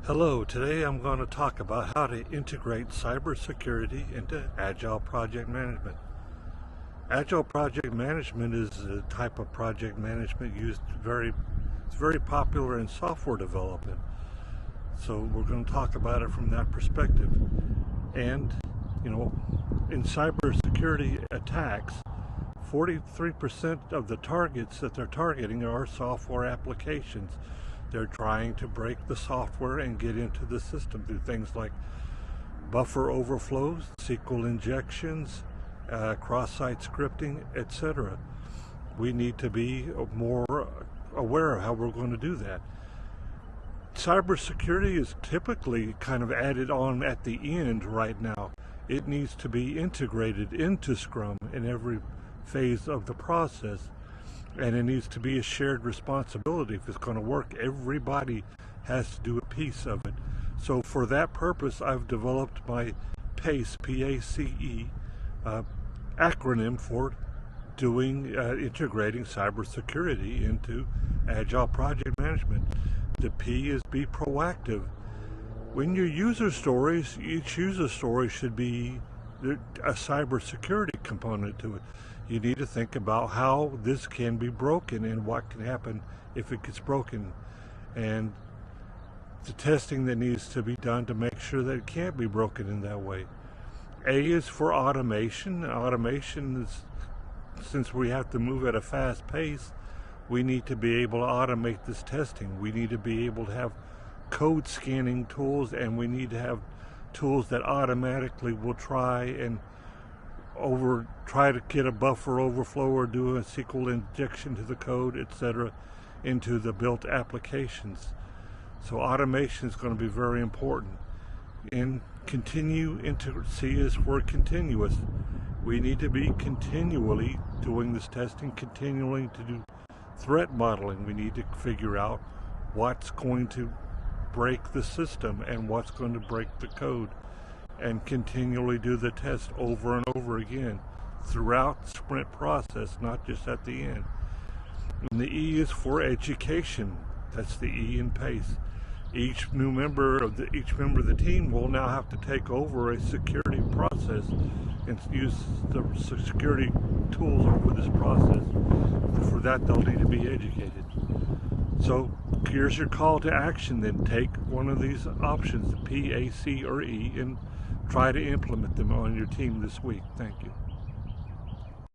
Hello, today I'm going to talk about how to integrate cybersecurity into Agile project management. Agile project management is a type of project management it's very popular in software development. So we're going to talk about it from that perspective. And, in cybersecurity attacks, 43% of the targets that they're targeting are software applications. They're trying to break the software and get into the system through things like buffer overflows, SQL injections, cross-site scripting, etc. We need to be more aware of how we're going to do that. Cybersecurity is typically kind of added on at the end right now. It needs to be integrated into Scrum in every phase of the process. And it needs to be a shared responsibility. If it's going to work, everybody has to do a piece of it. So for that purpose, I've developed my PACE, P-A-C-E, acronym for integrating cybersecurity into Agile project management. The P is be proactive. When your user stories, each user story should be a cybersecurity component to it. You need to think about how this can be broken and what can happen if it gets broken, and the testing that needs to be done to make sure that it can't be broken in that way. A is for automation. Automation is, since we have to move at a fast pace, we need to be able to automate this testing. We need to be able to have code scanning tools, and we need to have tools that automatically will try to get a buffer overflow or do a SQL injection to the code, etc., into the built applications. So automation is going to be very important. And C is for continuous. We need to be continually doing this testing, continually to do threat modeling. We need to figure out what's going to break the system and what's going to break the code, and continually do the test over and over again throughout the sprint process, not just at the end. And the E is for education. That's the E in PACE. Each member of the team will now have to take over a security process and use the security tools over this process. For that, they'll need to be educated. So here's your call to action. Then take one of these options, P, A, C, or E, and try to implement them on your team this week. Thank you.